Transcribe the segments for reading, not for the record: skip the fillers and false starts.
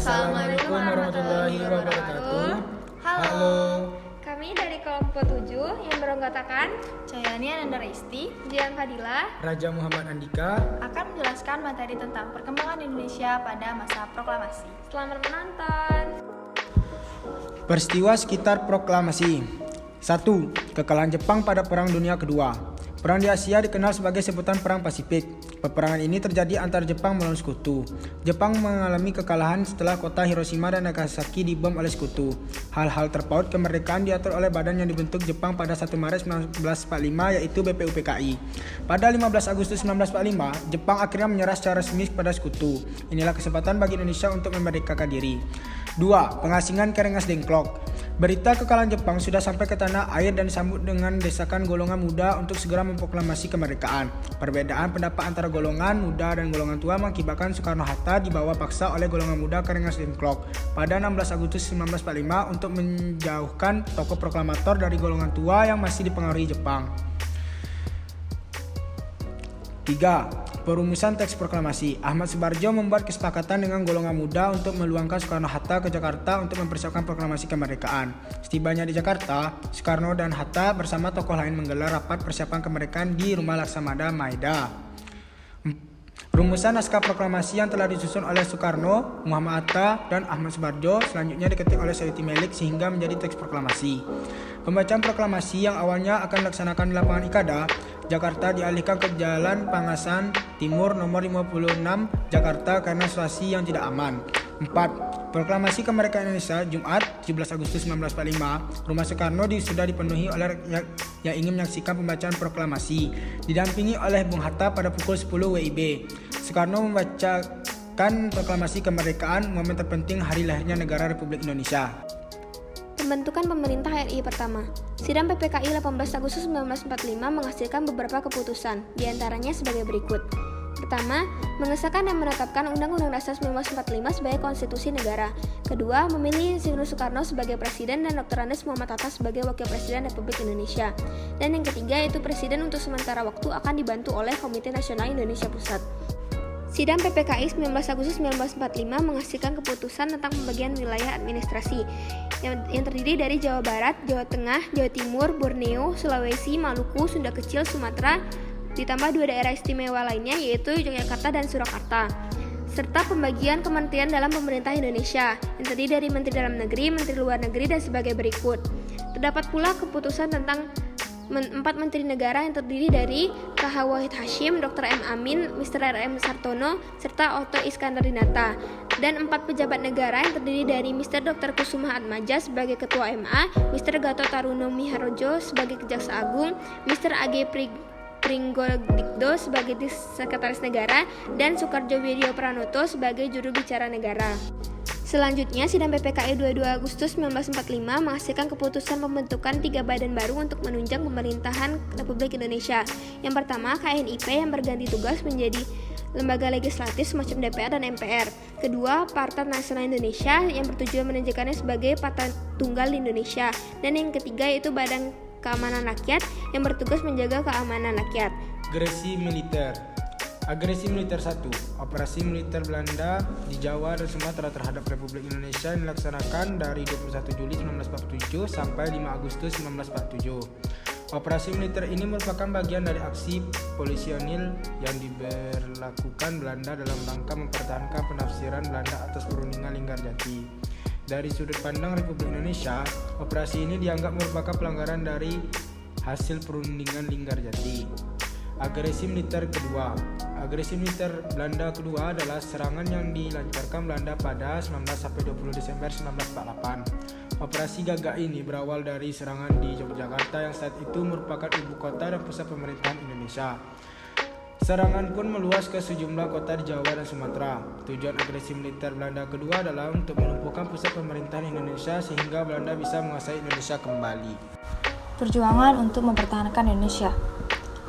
Assalamualaikum warahmatullahi wabarakatuh. Halo. Kami dari kelompok 7 yang beranggotakan Cayani Ananda Reisti, Jian Fadila, Raja Muhammad Andika akan menjelaskan materi tentang perkembangan Indonesia pada masa proklamasi. Selamat menonton. Peristiwa sekitar proklamasi. 1. Kekalahan Jepang pada Perang Dunia Kedua. Perang di Asia dikenal sebagai sebutan Perang Pasifik. Peperangan ini terjadi antara Jepang melawan sekutu. Jepang mengalami kekalahan setelah kota Hiroshima dan Nagasaki dibom oleh sekutu. Hal-hal terpaut kemerdekaan diatur oleh badan yang dibentuk Jepang pada 1 Maret 1945 yaitu BPUPKI. Pada 15 Agustus 1945, Jepang akhirnya menyerah secara resmi kepada sekutu. Inilah kesempatan bagi Indonesia untuk memerdekakan diri. 2. Pengasingan Karengas Dengklok. Berita kekalahan Jepang sudah sampai ke tanah air dan disambut dengan desakan golongan muda untuk segera memproklamasi kemerdekaan. Perbedaan pendapat antara golongan muda dan golongan tua mengakibatkan Soekarno-Hatta dibawa paksa oleh golongan muda Karengas Dengklok pada 16 Agustus 1945 untuk menjauhkan tokoh proklamator dari golongan tua yang masih dipengaruhi Jepang. 3. Perumusan teks proklamasi. Ahmad Subarjo membuat kesepakatan dengan golongan muda untuk meluangkan Soekarno-Hatta ke Jakarta untuk mempersiapkan proklamasi kemerdekaan. Setibanya di Jakarta, Soekarno dan Hatta bersama tokoh lain menggelar rapat persiapan kemerdekaan di Rumah Laksamana Maeda. Rumusan naskah proklamasi yang telah disusun oleh Soekarno, Muhammad Hatta, dan Ahmad Subarjo selanjutnya diketik oleh Sayuti Melik sehingga menjadi teks proklamasi. Pembacaan proklamasi yang awalnya akan dilaksanakan di lapangan Ikada, Jakarta dialihkan ke Jalan Pangasan Timur nomor 56 Jakarta karena situasi yang tidak aman. 4. Proklamasi kemerdekaan Indonesia Jumat 17 Agustus 1945. Rumah Soekarno sudah dipenuhi oleh rakyat yang ingin menyaksikan pembacaan proklamasi. Didampingi oleh Bung Hatta pada pukul 10 WIB. Soekarno membacakan proklamasi kemerdekaan, momen terpenting hari lahirnya negara Republik Indonesia. Pembentukan pemerintah RI pertama. Sidang PPKI 18 Agustus 1945 menghasilkan beberapa keputusan, diantaranya sebagai berikut. Pertama, mengesahkan dan menetapkan Undang-Undang Dasar 1945 sebagai konstitusi negara. Kedua, memilih Insinyur Soekarno sebagai presiden dan Dr. Andes Muhammad Hatta sebagai wakil presiden Republik Indonesia. Dan yang ketiga, yaitu presiden untuk sementara waktu akan dibantu oleh Komite Nasional Indonesia Pusat. Sidang PPKI 19 Agustus 1945 menghasilkan keputusan tentang pembagian wilayah administrasi yang terdiri dari Jawa Barat, Jawa Tengah, Jawa Timur, Borneo, Sulawesi, Maluku, Sunda Kecil, Sumatera, ditambah 2 daerah istimewa lainnya yaitu Yogyakarta dan Surakarta, serta pembagian kementerian dalam pemerintah Indonesia yang terdiri dari Menteri Dalam Negeri, Menteri Luar Negeri, dan sebagai berikut. Terdapat pula keputusan tentang 4 menteri negara yang terdiri dari K.H. Wahid Hashim, Dr. M. Amin, Mr. R.M. Sartono, serta Otto Iskandar Dinata, dan 4 pejabat negara yang terdiri dari Mr. Dr. Kusuma Atmaja sebagai Ketua MA, Mr. Gatot Taruno Miharjo sebagai Kejaksa Agung, Mr. A.G. Pringgodikdo sebagai Sekretaris Negara, dan Soekarjo Widyo Pranoto sebagai Juru Bicara Negara. Selanjutnya, Sidang PPKI 22 Agustus 1945 menghasilkan keputusan pembentukan 3 badan baru untuk menunjang pemerintahan Republik Indonesia. Yang pertama, KNIP yang berganti tugas menjadi lembaga legislatif semacam DPR dan MPR. Kedua, Partai Nasional Indonesia yang bertujuan menunjukkannya sebagai Partai Tunggal di Indonesia. Dan yang ketiga yaitu Badan Keamanan Rakyat yang bertugas menjaga keamanan rakyat. Agresi militer 1. Operasi militer Belanda di Jawa dan Sumatera terhadap Republik Indonesia yang dilaksanakan dari 21 Juli 1947 sampai 5 Agustus 1947. Operasi militer ini merupakan bagian dari aksi polisionil yang diberlakukan Belanda dalam rangka mempertahankan penafsiran Belanda atas perundingan Linggarjati. Dari sudut pandang Republik Indonesia, operasi ini dianggap merupakan pelanggaran dari hasil perundingan Linggarjati. Agresi militer kedua. Agresi militer Belanda kedua adalah serangan yang dilancarkan Belanda pada 19-20 Desember 1948. Operasi gagak ini berawal dari serangan di Yogyakarta yang saat itu merupakan ibu kota dan pusat pemerintahan Indonesia. Serangan pun meluas ke sejumlah kota di Jawa dan Sumatera. Tujuan agresi militer Belanda kedua adalah untuk melumpuhkan pusat pemerintahan Indonesia sehingga Belanda bisa menguasai Indonesia kembali. Perjuangan untuk mempertahankan Indonesia.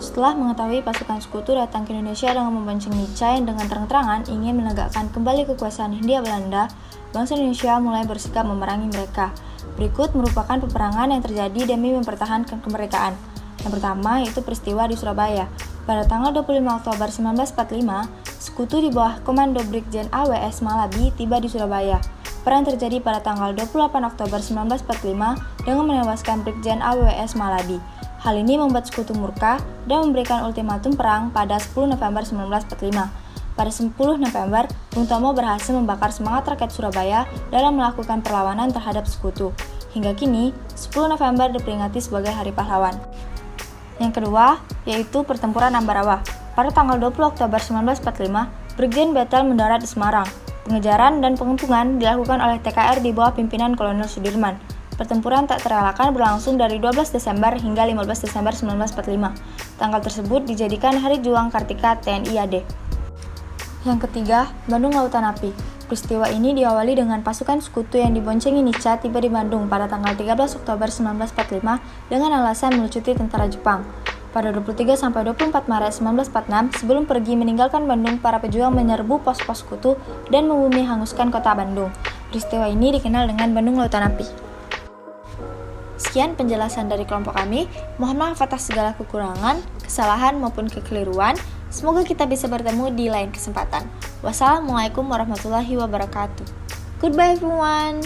Setelah mengetahui pasukan sekutu datang ke Indonesia dengan membonceng Nica yang dengan terang-terangan ingin menegakkan kembali kekuasaan Hindia Belanda, bangsa Indonesia mulai bersikap memerangi mereka. Berikut merupakan peperangan yang terjadi demi mempertahankan kemerdekaan. Yang pertama yaitu peristiwa di Surabaya. Pada tanggal 25 Oktober 1945, sekutu di bawah komando Brigjen AWS Malabi tiba di Surabaya. Perang terjadi pada tanggal 28 Oktober 1945 dengan menewaskan Brigjen AWS Malabi. Hal ini membuat sekutu murka dan memberikan ultimatum perang pada 10 November 1945. Pada 10 November, Bung Tomo berhasil membakar semangat rakyat Surabaya dalam melakukan perlawanan terhadap sekutu. Hingga kini, 10 November diperingati sebagai Hari Pahlawan. Yang kedua, yaitu Pertempuran Ambarawa. Pada tanggal 20 Oktober 1945, Brigjen Betel mendarat di Semarang. Pengejaran dan pengepungan dilakukan oleh TKR di bawah pimpinan Kolonel Sudirman. Pertempuran tak terelakkan berlangsung dari 12 Desember hingga 15 Desember 1945. Tanggal tersebut dijadikan Hari Juang Kartika TNI AD. Yang ketiga, Bandung Lautan Api. Peristiwa ini diawali dengan pasukan sekutu yang diboncengi Nica tiba di Bandung pada tanggal 13 Oktober 1945 dengan alasan melucuti tentara Jepang. Pada 23-24 Maret 1946, sebelum pergi meninggalkan Bandung, para pejuang menyerbu pos-pos sekutu dan membumi hanguskan kota Bandung. Peristiwa ini dikenal dengan Bandung Lautan Api. Sekian penjelasan dari kelompok kami. Mohon maaf atas segala kekurangan, kesalahan maupun kekeliruan. Semoga kita bisa bertemu di lain kesempatan. Wassalamualaikum warahmatullahi wabarakatuh. Goodbye everyone.